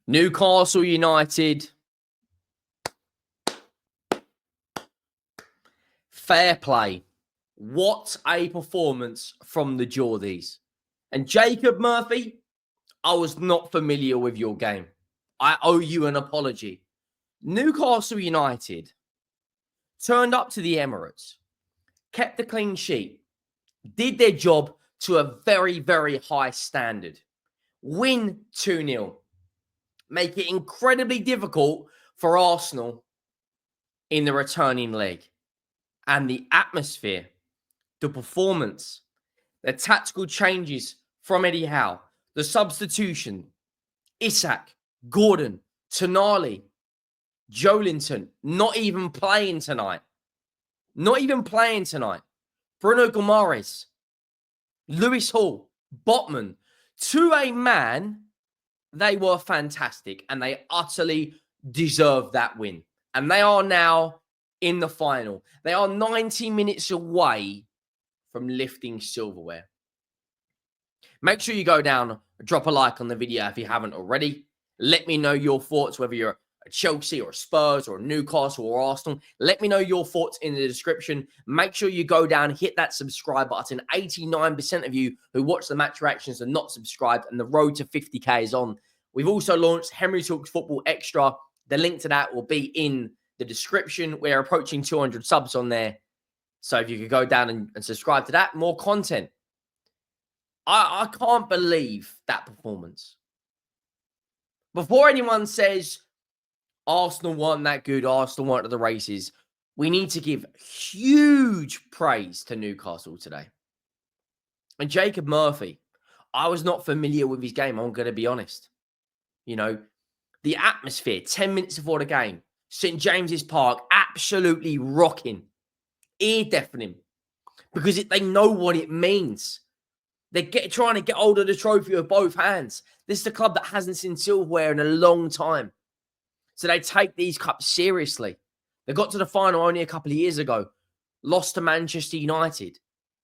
Newcastle United. Fair play. What a performance from the Geordies. And Jacob Murphy, I was not familiar with your game. I owe you an apology. Newcastle United turned up to the Emirates, kept the clean sheet, did their job to a very, very high standard. Win 2-0. Make it incredibly difficult for Arsenal in the returning leg. And the atmosphere, the performance, the tactical changes from Eddie Howe, the substitution, Isak, Gordon, Tonali, Jolinton, not even playing tonight. Not even playing tonight. Bruno Guimaraes, Lewis Hall, Botman. To a man, they were fantastic and they utterly deserved that win. And they are now in the final. They are 90 minutes away from lifting silverware. Make sure you go down, drop a like on the video if you haven't already. Let me know your thoughts, whether you're a Chelsea or a Spurs or a Newcastle or Arsenal. Let me know your thoughts in the description. Make sure you go down, hit that subscribe button. 89% of you who watch the match reactions are not subscribed, and the road to 50k is on. We've also launched Henry Talks Football Extra. The link to that will be in the description. We're approaching 200 subs on there. So if you could go down and subscribe to that, more content. I can't believe that performance. Before anyone says Arsenal weren't that good, Arsenal weren't at the races, we need to give huge praise to Newcastle today. And Jacob Murphy, I was not familiar with his game, I'm going to be honest. You know, the atmosphere, 10 minutes before the game, St. James's Park, absolutely rocking, ear-deafening, because they know what it means. They're trying to get hold of the trophy with both hands. This is a club that hasn't seen silverware in a long time. So they take these cups seriously. They got to the final only a couple of years ago, lost to Manchester United.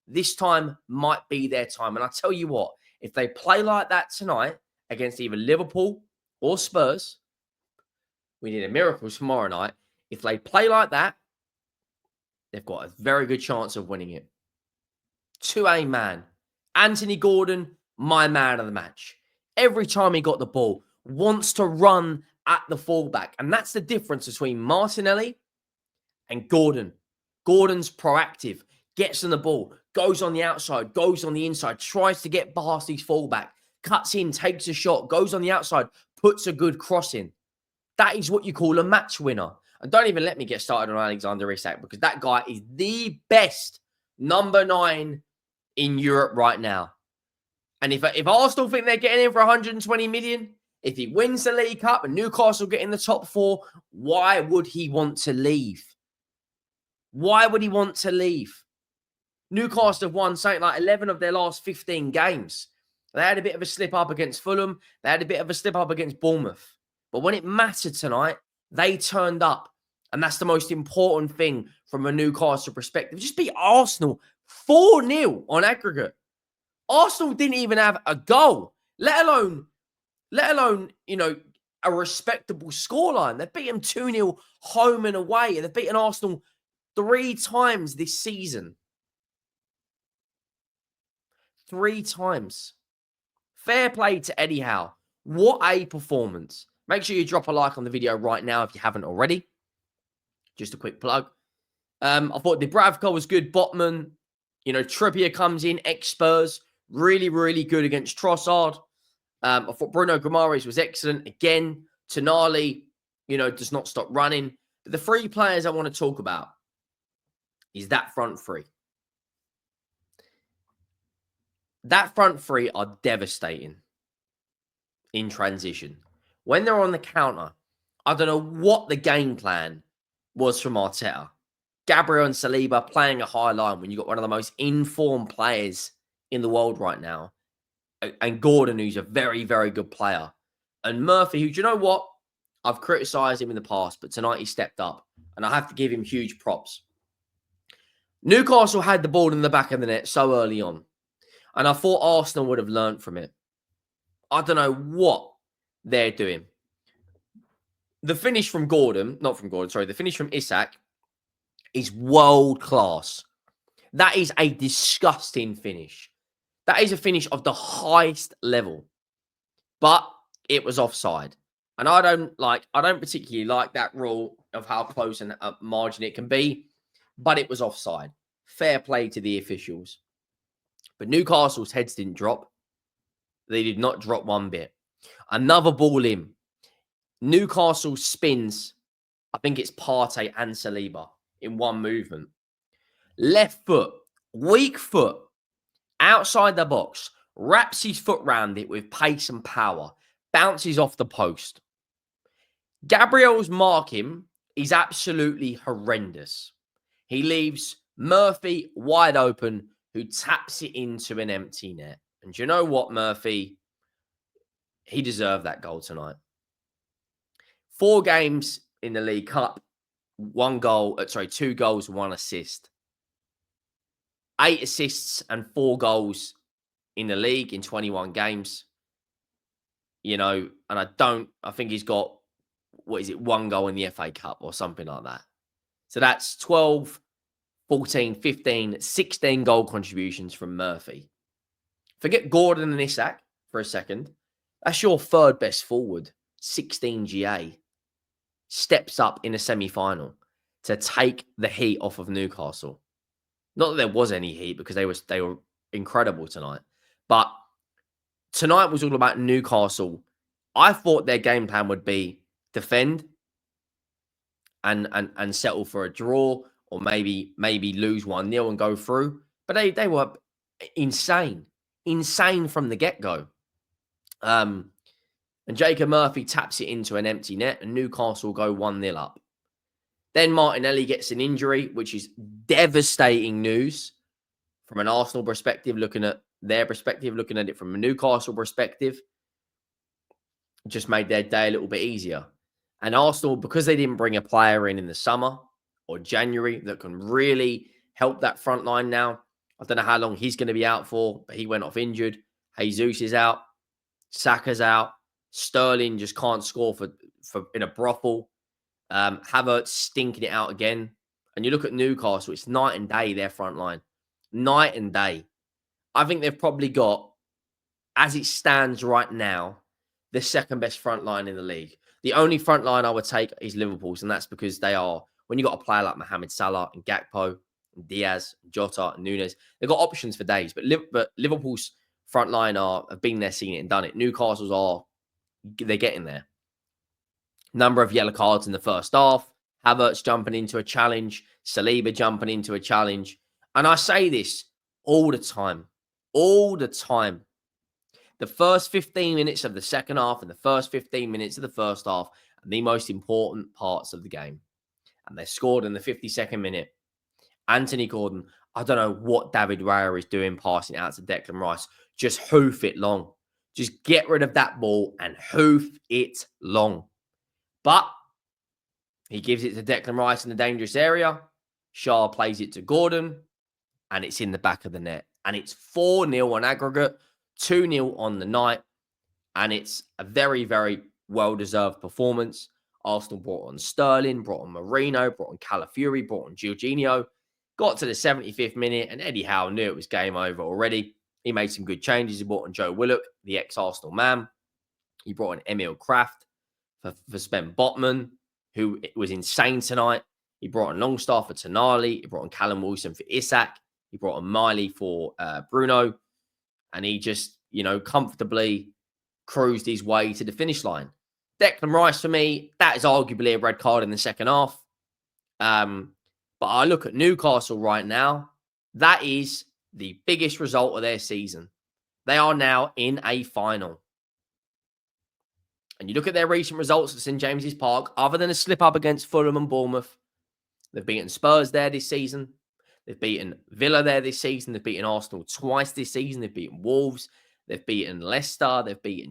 This time might be their time. And I tell you what, if they play like that tonight against either Liverpool or Spurs, we need a miracle tomorrow night. If they play like that, they've got a very good chance of winning it. To a man. Anthony Gordon, my man of the match. Every time he got the ball, wants to run at the fullback. And that's the difference between Martinelli and Gordon. Gordon's proactive, gets on the ball, goes on the outside, goes on the inside, tries to get past his fullback, cuts in, takes a shot, goes on the outside, puts a good cross in. That is what you call a match winner. And don't even let me get started on Alexander Isak, because that guy is the best number 9 in Europe right now. And if Arsenal think they're getting in for 120 million, if he wins the League Cup and Newcastle get in the top 4, why would he want to leave? Why would he want to leave? Newcastle have won something like 11 of their last 15 games. They had a bit of a slip up against Fulham. They had a bit of a slip up against Bournemouth. But when it mattered tonight, they turned up. And that's the most important thing from a Newcastle perspective. Just beat Arsenal 4-0 on aggregate. Arsenal didn't even have a goal, let alone, you know, a respectable scoreline. They beat them 2-0 home and away. They've beaten Arsenal 3 times this season. 3 times. Fair play to Eddie Howe. What a performance. Make sure you drop a like on the video right now if you haven't already. Just a quick plug. I thought Dubravka was good. Botman, you know, Trippier comes in, ex-Spurs. Really, really good against Trossard. I thought Bruno Guimaraes was excellent. Again, Tonali, you know, does not stop running. But the 3 players I want to talk about is that front 3. That front 3 are devastating in transition. When they're on the counter, I don't know what the game plan was from Arteta. Gabriel and Saliba playing a high line when you've got one of the most informed players in the world right now. And Gordon, who's a very, very good player. And Murphy, who, do you know what? I've criticised him in the past, but tonight he stepped up. And I have to give him huge props. Newcastle had the ball in the back of the net so early on. And I thought Arsenal would have learnt from it. I don't know what they're doing. the finish from Gordon, not from Gordon, sorry, the finish from Isak is world class. That is a disgusting finish. That is a finish of the highest level. But it was offside. And I don't particularly like that rule of how close and margin it can be, but it was offside. Fair play to the officials. But Newcastle's heads didn't drop. They did not drop one bit. Another ball in. Newcastle spins, I think it's Partey and Saliba in one movement. Left foot, weak foot, outside the box, wraps his foot round it with pace and power, bounces off the post. Gabriel's marking is absolutely horrendous. He leaves Murphy wide open, who taps it into an empty net. And do you know what, Murphy? He deserved that goal tonight. 4 games in the League Cup, 2 goals, 1 assist. 8 assists and 4 goals in the league in 21 games. You know, and I think he's got, 1 goal in the FA Cup or something like that. So that's 12, 14, 15, 16 goal contributions from Murphy. Forget Gordon and Isak for a second. That's your 3rd best forward, 16 GA. Steps up in a semi-final to take the heat off of Newcastle. Not that there was any heat, because they were incredible tonight. But tonight was all about Newcastle. I thought their game plan would be defend and settle for a draw, or maybe lose 1-0 and go through. But they were insane from the get-go. And Jacob Murphy taps it into an empty net, and Newcastle go 1-0 up. Then Martinelli gets an injury, which is devastating news from an Arsenal perspective, looking at their perspective, looking at it from a Newcastle perspective. Just made their day a little bit easier. And Arsenal, because they didn't bring a player in the summer or January that can really help that front line now. I don't know how long he's going to be out for, but he went off injured. Jesus is out. Saka's out. Sterling just can't score for in a brothel. Havertz stinking it out again. And you look at Newcastle, it's night and day, their front line. Night and day. I think they've probably got, as it stands right now, the 2nd best front line in the league. The only front line I would take is Liverpool's, and that's because they are, when you've got a player like Mohamed Salah and Gakpo, and Diaz, and Jota, and Nunes, they've got options for days. But Liverpool's front line have been there, seen it, and done it. Newcastle's they're getting there. Number of yellow cards in the first half. Havertz jumping into a challenge. Saliba jumping into a challenge. And I say this all the time. All the time. The first 15 minutes of the second half and the first 15 minutes of the first half are the most important parts of the game. And they scored in the 52nd minute. Anthony Gordon, I don't know what David Raya is doing passing out to Declan Rice. Just hoof it long. Just get rid of that ball and hoof it long. But he gives it to Declan Rice in the dangerous area. Shaw plays it to Gordon, and it's in the back of the net. And it's 4-0 on aggregate, 2-0 on the night, and it's a very, very well-deserved performance. Arsenal brought on Sterling, brought on Marino, brought on Calafiori, brought on Jorginho. Got to the 75th minute, and Eddie Howe knew it was game over already. He made some good changes. He brought on Joe Willock, the ex-Arsenal man. He brought in Emil Kraft for Sven Botman, who was insane tonight. He brought on Longstaff for Tonali. He brought on Callum Wilson for Isak. He brought on Miley for Bruno. And he just, comfortably cruised his way to the finish line. Declan Rice, for me, that is arguably a red card in the second half. But I look at Newcastle right now. That is the biggest result of their season. They are now in a final. And you look at their recent results at St. James's Park, other than a slip up against Fulham and Bournemouth, they've beaten Spurs there this season. They've beaten Villa there this season. They've beaten Arsenal twice this season. They've beaten Wolves. They've beaten Leicester. They've beat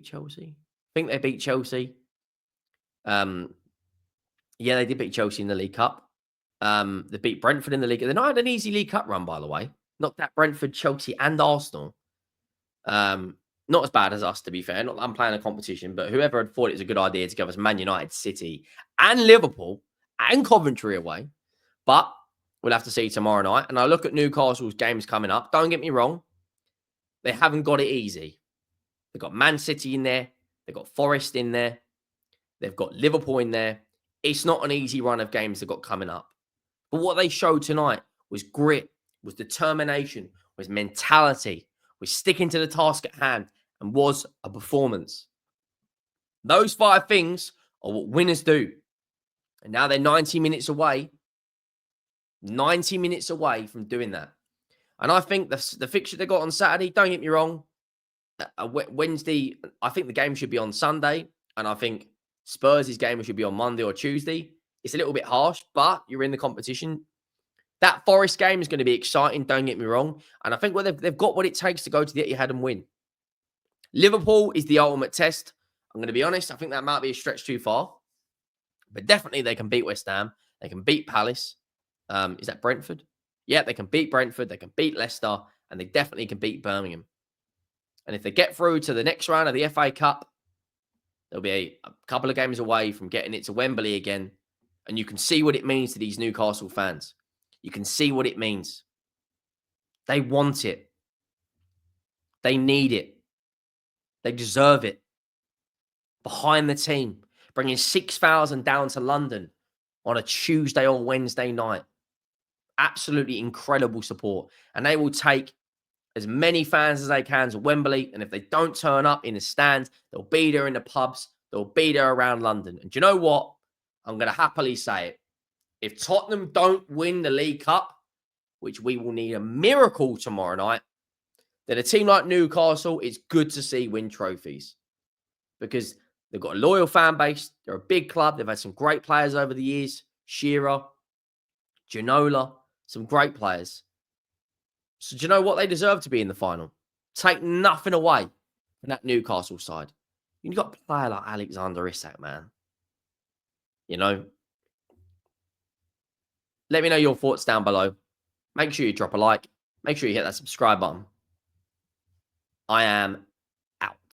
Chelsea. I think they beat Chelsea. Yeah, they did beat Chelsea in the League Cup. They beat Brentford in the league. They're not had an easy League Cup run, by the way. Knocked out Brentford, Chelsea, and Arsenal. Not as bad as us, to be fair. Not that I'm playing a competition, but whoever had thought it was a good idea to give us Man United, City, and Liverpool and Coventry away. But we'll have to see tomorrow night. And I look at Newcastle's games coming up. Don't get me wrong. They haven't got it easy. They've got Man City in there. They've got Forest in there. They've got Liverpool in there. It's not an easy run of games they've got coming up. But what they showed tonight was grit, was determination, was mentality, was sticking to the task at hand, and was a performance. Those 5 things are what winners do. And now they're 90 minutes away. 90 minutes away from doing that. And I think the fixture they got on Saturday, don't get me wrong, Wednesday, I think the game should be on Sunday. And I think Spurs' game should be on Monday or Tuesday. It's a little bit harsh, but you're in the competition. That Forest game is going to be exciting, don't get me wrong. And I think they've got what it takes to go to the Etihad and win. Liverpool is the ultimate test. I'm going to be honest, I think that might be a stretch too far. But definitely they can beat West Ham. They can beat Palace. Is that Brentford? Yeah, they can beat Brentford. They can beat Leicester. And they definitely can beat Birmingham. And if they get through to the next round of the FA Cup, they'll be a couple of games away from getting it to Wembley again. And you can see what it means to these Newcastle fans. You can see what it means. They want it. They need it. They deserve it. Behind the team, bringing 6,000 down to London on a Tuesday or Wednesday night. Absolutely incredible support. And they will take as many fans as they can to Wembley. And if they don't turn up in the stands, they'll be there in the pubs. They'll be there around London. And do you know what? I'm going to happily say it. If Tottenham don't win the League Cup, which we will need a miracle tomorrow night, then a team like Newcastle, it's good to see win trophies. Because they've got a loyal fan base. They're a big club. They've had some great players over the years. Shearer, Ginola, some great players. So do you know what? They deserve to be in the final. Take nothing away from that Newcastle side. You've got a player like Alexander Isak, man. You know, let me know your thoughts down below. Make sure you drop a like. Make sure you hit that subscribe button. I am